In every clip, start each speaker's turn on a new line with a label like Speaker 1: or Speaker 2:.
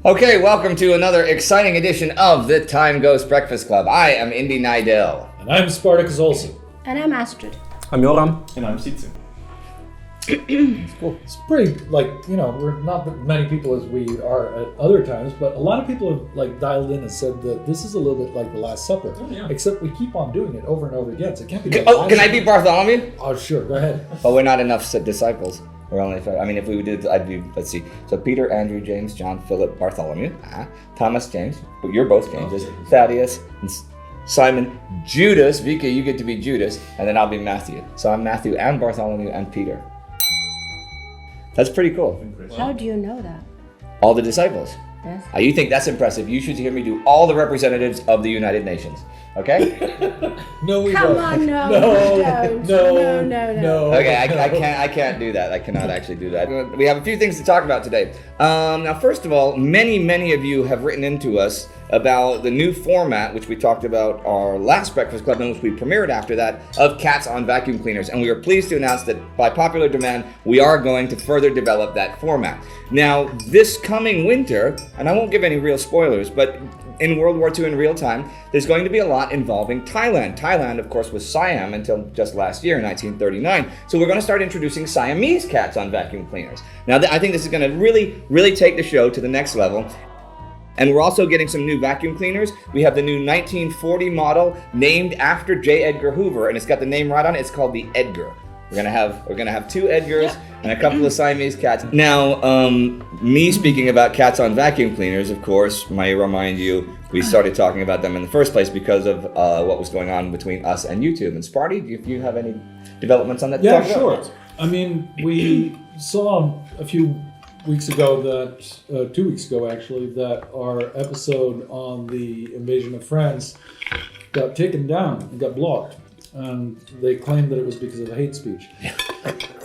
Speaker 1: Okay, welcome to another exciting edition of the TimeGhost Breakfast Club. I am Indy Nidell.
Speaker 2: And I'm Spartacus Olsen.
Speaker 3: And I'm Astrid.
Speaker 4: I'm Joram.
Speaker 5: And I'm Sitsu.
Speaker 2: It's cool. It's pretty, we're not that many people as we are at other times, but a lot of people have dialed in and said that this is a little bit like the Last Supper. Oh, yeah. Except we keep on doing it over and over again, so it can't be.
Speaker 1: Can I be Bartholomew?
Speaker 2: Oh, sure. Go ahead.
Speaker 1: But we're not enough disciples. We're only. If we did, I'd be. Let's see. So Peter, Andrew, James, John, Philip, Bartholomew, Thomas, James. But you're both Jameses. Thaddeus, and Simon, Judas. Vika, you get to be Judas, and then I'll be Matthew. So I'm Matthew and Bartholomew and Peter. That's pretty cool.
Speaker 3: How do you know that?
Speaker 1: All the disciples.
Speaker 3: Yes.
Speaker 1: You think that's impressive? You should hear me do all the representatives of the United Nations. Okay?
Speaker 2: No, we
Speaker 3: Come
Speaker 2: don't.
Speaker 3: on, no,
Speaker 2: No.
Speaker 1: Okay, I can't do that. I cannot actually do that. We have a few things to talk about today. Now, first of all, many of you have written into us about the new format, which we talked about our last Breakfast Club, and which we premiered after that, of cats on vacuum cleaners. And we are pleased to announce that by popular demand, we are going to further develop that format. Now, this coming winter, and I won't give any real spoilers, but in World War II in real time, there's going to be a lot involving Thailand. Thailand, of course, was Siam until just last year, 1939. So we're going to start introducing Siamese cats on vacuum cleaners. Now, I think this is going to really take the show to the next level. And we're also getting some new vacuum cleaners. We have the new 1940 model named after J. Edgar Hoover, and it's got the name right on it. It's called the Edgar. We're gonna have two Edgars and a couple of Siamese cats. Now, me speaking about cats on vacuum cleaners, of course, might remind you, we started talking about them in the first place because of what was going on between us and YouTube. And Sparty, do you have any developments on that?
Speaker 2: Yeah, sure. I mean, we saw a few weeks ago that, 2 weeks ago actually, that our episode on the invasion of France got taken down and got blocked. And they claimed that it was because of hate speech,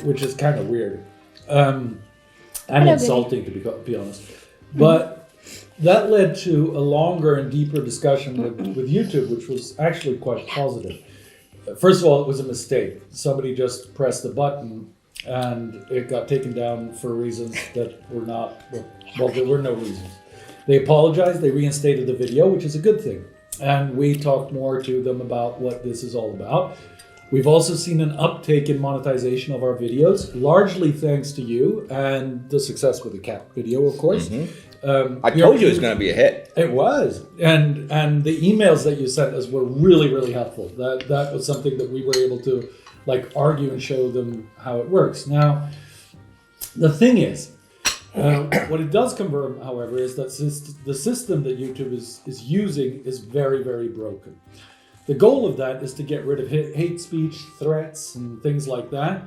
Speaker 2: which is kind of weird and insulting, to be honest. But that led to a longer and deeper discussion with YouTube, which was actually quite positive. First of all, it was a mistake. Somebody just pressed the button and it got taken down for reasons that were not, well, there were no reasons. They apologized, they reinstated the video, which is a good thing. And we talked more to them about what this is all about. We've also seen an uptake in monetization of our videos, largely thanks to you and the success with the cat video, of course.
Speaker 1: Mm-hmm. I told you it was going to be a hit.
Speaker 2: It was. And the emails that you sent us were really helpful. That was something that we were able to argue and show them how it works. Now, the thing is, what it does confirm, however, is that the system that YouTube is using is very broken. The goal of that is to get rid of hate speech, threats, and things like that.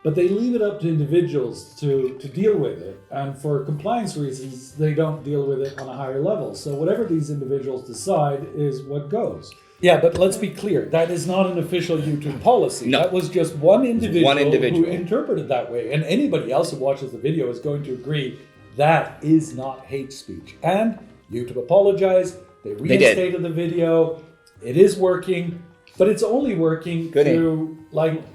Speaker 2: But they leave it up to individuals to deal with it. And for compliance reasons, they don't deal with it on a higher level. So whatever these individuals decide is what goes. Yeah, but let's be clear. That is not an official YouTube policy. No. That was just one individual who interpreted that way. And anybody else who watches the video is going to agree that is not hate speech. And YouTube apologized. They reinstated the video. It is working, but it's only working through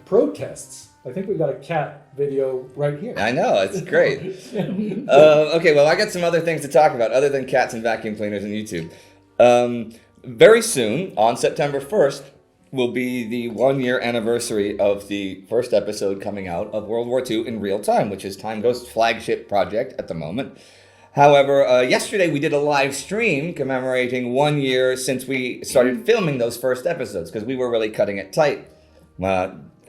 Speaker 2: protests. I think we got a cat video right here.
Speaker 1: I know, it's great. Okay, well, I got some other things to talk about other than cats and vacuum cleaners and YouTube. Very soon, on September 1st, will be the 1-year anniversary of the first episode coming out of World War II in real time, which is TimeGhost's flagship project at the moment. However, yesterday we did a live stream commemorating 1 year since we started filming those first episodes, because we were really cutting it tight,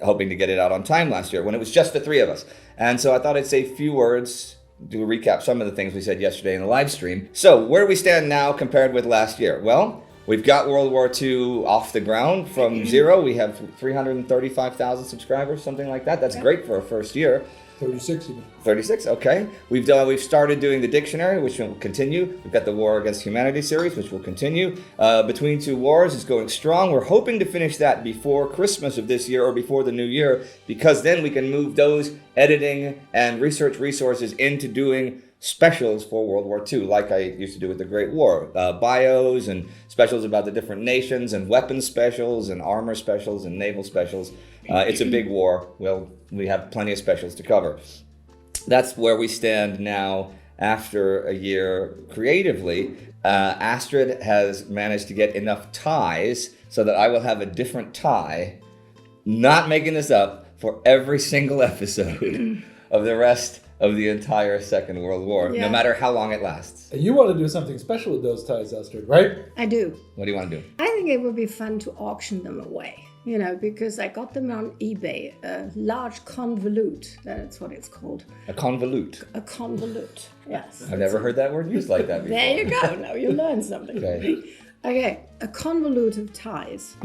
Speaker 1: hoping to get it out on time last year when it was just the three of us. And so I thought I'd say a few words, do a recap some of the things we said yesterday in the live stream. So where do we stand now compared with last year? Well, we've got World War II off the ground from zero. We have 335,000 subscribers, something like that. That's great for a first year.
Speaker 2: 36 even.
Speaker 1: 36, okay. We've started doing the dictionary, which will continue. We've got the War Against Humanity series, which will continue. Between Two Wars is going strong. We're hoping to finish that before Christmas of this year or before the new year, because then we can move those editing and research resources into doing specials for World War II, like I used to do with the Great War. Bios and specials about the different nations, and weapons specials and armor specials and naval specials. It's a big war. Well, we have plenty of specials to cover. That's where we stand now after a year creatively, Astrid has managed to get enough ties so that I will have a different tie, not making this up, for every single episode of the rest of the entire Second World War, no matter how long it lasts.
Speaker 2: You want to do something special with those ties, Astrid, right?
Speaker 3: I do.
Speaker 1: What do you want to do?
Speaker 3: I think it would be fun to auction them away, you know, because I got them on eBay, a large convolute, that's what it's called.
Speaker 1: A convolute.
Speaker 3: A convolute, yes.
Speaker 1: I've never heard that word used like that before.
Speaker 3: There you go, now you learned something. Okay, a convolute of ties.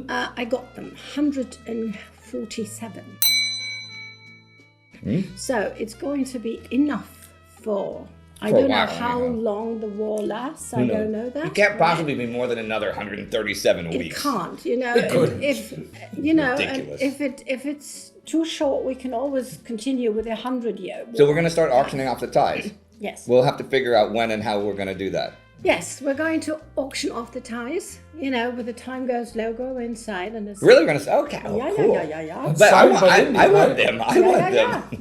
Speaker 3: I got them, 147. So it's going to be enough for I don't know how long the war lasts. I don't know that.
Speaker 1: It can't possibly be more than another 137 weeks.
Speaker 3: It can't, you know. If you know, and if it's too short, we can always continue with 100-year war.
Speaker 1: So we're going to start auctioning off the ties.
Speaker 3: Yes.
Speaker 1: We'll have to figure out when and how we're going to do that.
Speaker 3: Yes, we're going to auction off the ties, you know, with the TimeGhost logo inside. And
Speaker 1: really? We're going to say, okay, cool.
Speaker 3: Yeah.
Speaker 1: But I want them. I want them.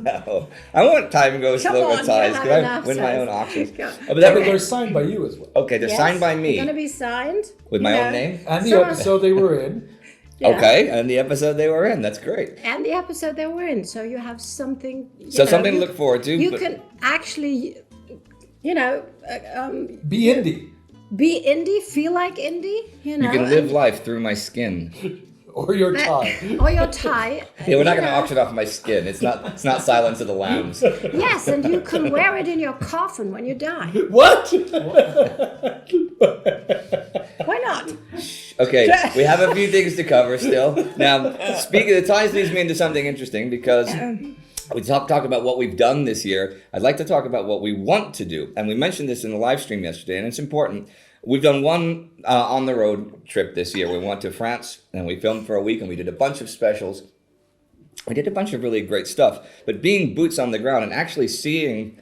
Speaker 1: No. I want TimeGhost logo ties. Can I win my own auctions?
Speaker 2: But they're signed by you as well.
Speaker 1: Okay, they're signed by me.
Speaker 3: They're going to be signed.
Speaker 1: With my own name?
Speaker 2: And the episode they were in.
Speaker 1: Yeah. Okay, and the episode they were in. That's great.
Speaker 3: And the episode they were in. So you have something.
Speaker 1: Something to look forward to.
Speaker 3: You can actually... You know,
Speaker 2: be indie.
Speaker 3: Be indie, feel like indie, you know.
Speaker 1: You can live life through my skin.
Speaker 2: Or your tie.
Speaker 3: Or your tie.
Speaker 1: Yeah, we're not going to auction off my skin. It's not Silence of the Lambs.
Speaker 3: Yes, and you can wear it in your coffin when you die.
Speaker 2: What?
Speaker 3: Why not?
Speaker 1: Okay, we have a few things to cover still. Now, speaking of the ties leads me into something interesting because... We talk about what we've done this year. I'd like to talk about what we want to do. And we mentioned this in the live stream yesterday, and it's important. We've done one on-the-road trip this year. We went to France, and we filmed for a week, and we did a bunch of specials. We did a bunch of really great stuff. But being boots on the ground and actually seeing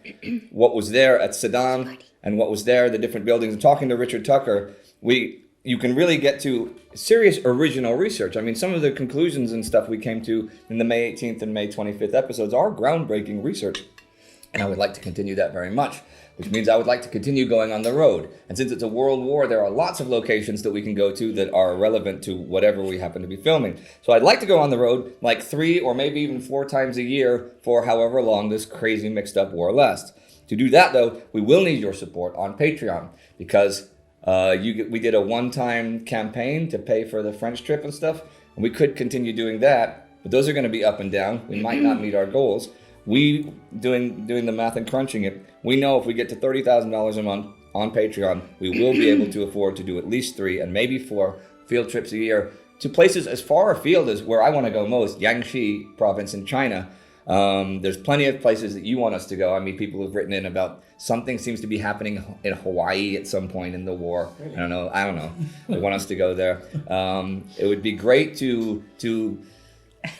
Speaker 1: what was there at Sedan and what was there, the different buildings, and talking to Richard Tucker, you can really get to serious original research. I mean, some of the conclusions and stuff we came to in the May 18th and May 25th episodes are groundbreaking research. And I would like to continue that very much, which means I would like to continue going on the road. And since it's a world war, there are lots of locations that we can go to that are relevant to whatever we happen to be filming. So I'd like to go on the road like 3 or maybe even 4 times a year for however long this crazy mixed up war lasts. To do that, though, we will need your support on Patreon because... we did a one-time campaign to pay for the French trip and stuff, and we could continue doing that, but those are going to be up and down. We might not meet our goals. We, doing the math and crunching it, we know if we get to $30,000 a month on Patreon, we will be able to afford to do at least 3 and maybe 4 field trips a year to places as far afield as where I want to go most, Jiangxi province in China. There's plenty of places that you want us to go. I mean, people have written in about something seems to be happening in Hawaii at some point in the war. I don't know. They want us to go there. It would be great to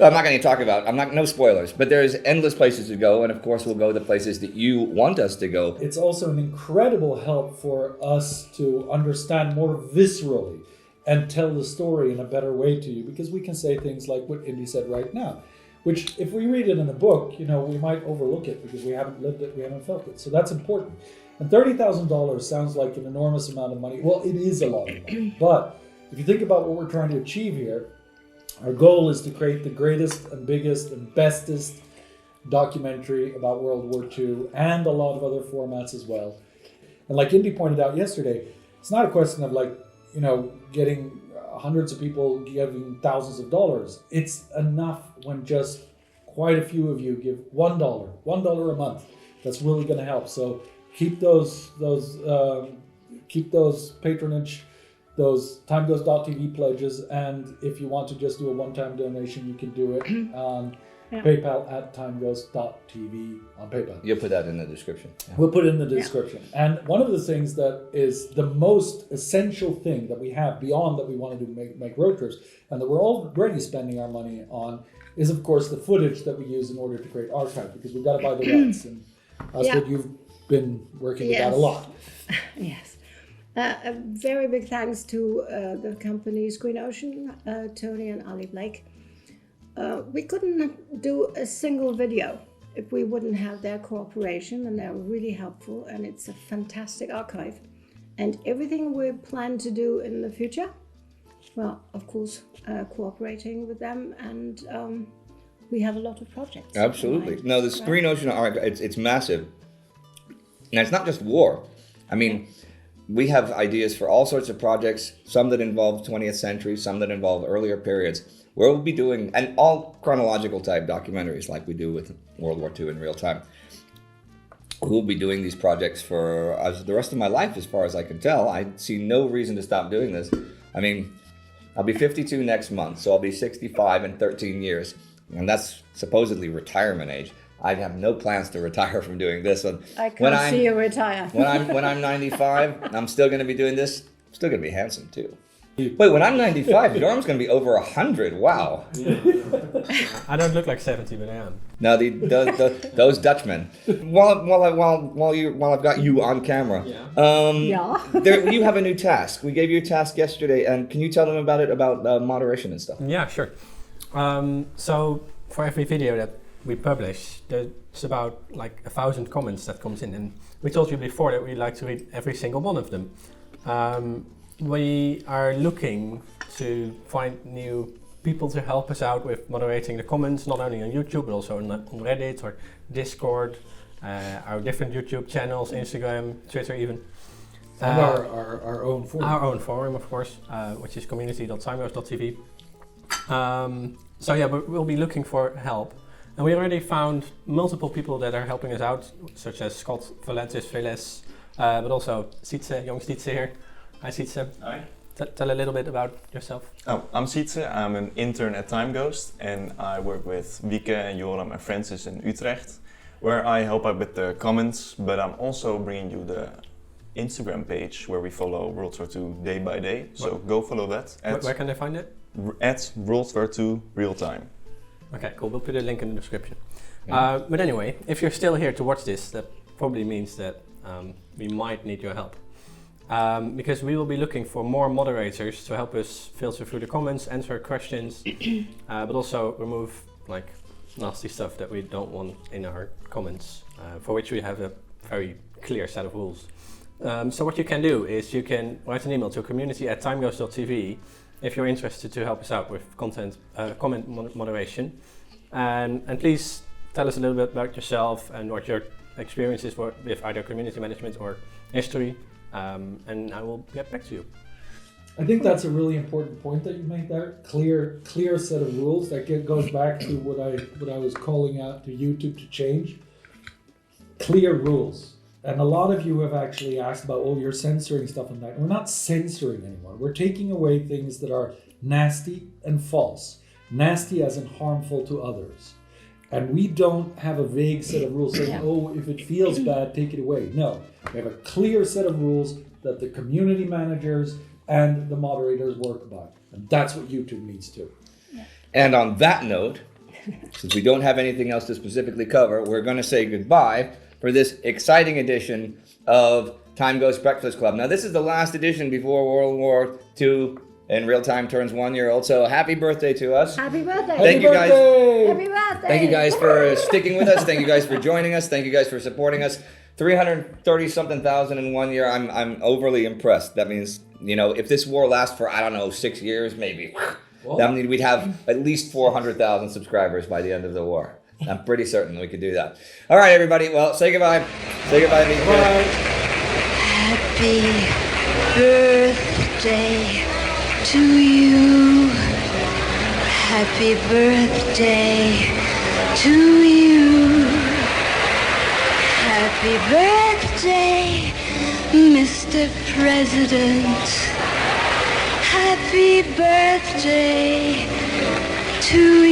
Speaker 1: I'm not going to talk about, no spoilers, but there's endless places to go. And of course, we'll go to places that you want us to go.
Speaker 2: It's also an incredible help for us to understand more viscerally and tell the story in a better way to you, because we can say things like what Indy said right now. Which, if we read it in a book, you know, we might overlook it because we haven't lived it, we haven't felt it. So that's important. And $30,000 sounds like an enormous amount of money. Well, it is a lot of money. But if you think about what we're trying to achieve here, our goal is to create the greatest and biggest and bestest documentary about World War II and a lot of other formats as well. And like Indy pointed out yesterday, it's not a question of like, you know, getting hundreds of people giving thousands of dollars. It's enough when just quite a few of you give $1 a month. That's really going to help. So keep those patronage, those TimeGhost.tv pledges, and if you want to just do a one-time donation, you can do it on PayPal at TimeGhost.tv on PayPal.
Speaker 1: You'll put that in the description. Yeah.
Speaker 2: We'll put it in the description. Yeah. And one of the things that is the most essential thing that we have beyond that we want to do make road trips, and that we're already spending our money on, is of course the footage that we use in order to create archive, because we've got to buy the rights. And Astrid, you've been working with that a lot.
Speaker 3: Yes. A very big thanks to the companies Green Ocean, Tony and Ali Blake. We couldn't do a single video if we wouldn't have their cooperation, and they're really helpful, and it's a fantastic archive. And everything we plan to do in the future, well, of course, cooperating with them, and we have a lot of projects.
Speaker 1: Absolutely. No, this Green Ocean Archive, it's massive. And it's not just war. I mean, we have ideas for all sorts of projects, some that involve 20th century, some that involve earlier periods, where we'll be doing, and all chronological type documentaries like we do with World War II in real time. We'll be doing these projects for the rest of my life, as far as I can tell. I see no reason to stop doing this. I mean, I'll be 52 next month, so I'll be 65 in 13 years. And that's supposedly retirement age. I have no plans to retire from doing this.
Speaker 3: I can't see you retire.
Speaker 1: when I'm 95, I'm still going to be doing this. I'm still going to be handsome too. Wait, when I'm 95, Jorm's going to be over 100. Wow.
Speaker 4: I don't look like 70, but I am.
Speaker 1: No, those Dutchmen. While I've got you on camera, you have a new task. We gave you a task yesterday, and can you tell them about it, about moderation and stuff?
Speaker 4: Yeah, sure. So for every video that we publish, there's about like 1,000 comments that comes in, and we told you before that we like to read every single one of them. We are looking to find new people to help us out with moderating the comments, not only on YouTube but also on Reddit or Discord, our different YouTube channels, Instagram, Twitter even.
Speaker 2: And our own forum.
Speaker 4: Our own forum, of course, which is community.timeghost.tv. So yeah, we'll be looking for help. And we already found multiple people that are helping us out, such as Scott Valentis, but also Sietse, young Sietse here. Hi Sietse.
Speaker 5: Hi.
Speaker 4: Tell a little bit about yourself.
Speaker 5: Oh, I'm Sietse. I'm an intern at TimeGhost, and I work with Wieke, Joram and Francis in Utrecht, where I help out with the comments, but I'm also bringing you the Instagram page where we follow World War II day by day. So go follow that.
Speaker 4: Where can they find it?
Speaker 5: At World War II Real Time.
Speaker 4: Okay, cool. We'll put a link in the description. But anyway, if you're still here to watch this, that probably means that we might need your help. Because we will be looking for more moderators to help us filter through the comments, answer questions, but also remove like nasty stuff that we don't want in our comments, for which we have a very clear set of rules. So what you can do is you can write an email to community@timeghost.tv if you're interested to help us out with comment moderation, and please tell us a little bit about yourself and what your experiences were with either community management or history, and I will get back to you.
Speaker 2: I think that's a really important point that you made there. Clear set of rules. That goes back to what I was calling out to YouTube to change. Clear rules. And a lot of you have actually asked about, oh, you're censoring stuff and that. We're not censoring anymore. We're taking away things that are nasty and false. Nasty as in harmful to others. And we don't have a vague set of rules saying, oh, if it feels bad, take it away. No, we have a clear set of rules that the community managers and the moderators work by. And that's what YouTube needs to.
Speaker 1: And on that note, since we don't have anything else to specifically cover, we're going to say goodbye for this exciting edition of TimeGhost Breakfast Club. Now, this is the last edition before World War II in real time turns 1 year old. So happy birthday to us.
Speaker 3: Happy birthday.
Speaker 1: Thank you guys.
Speaker 3: Happy birthday.
Speaker 1: Thank you guys for sticking with us. Thank you guys for joining us. Thank you guys for supporting us. 330 something thousand in 1 year. I'm overly impressed. That means, you know, if this war lasts for, I don't know, 6 years, maybe, that means we'd have at least 400,000 subscribers by the end of the war. I'm pretty certain we could do that. All right, everybody. Well, say goodbye. Say goodbye to me.
Speaker 2: Bye.
Speaker 6: Happy birthday to you. Happy birthday to you. Happy birthday, Mr. President. Happy birthday to you.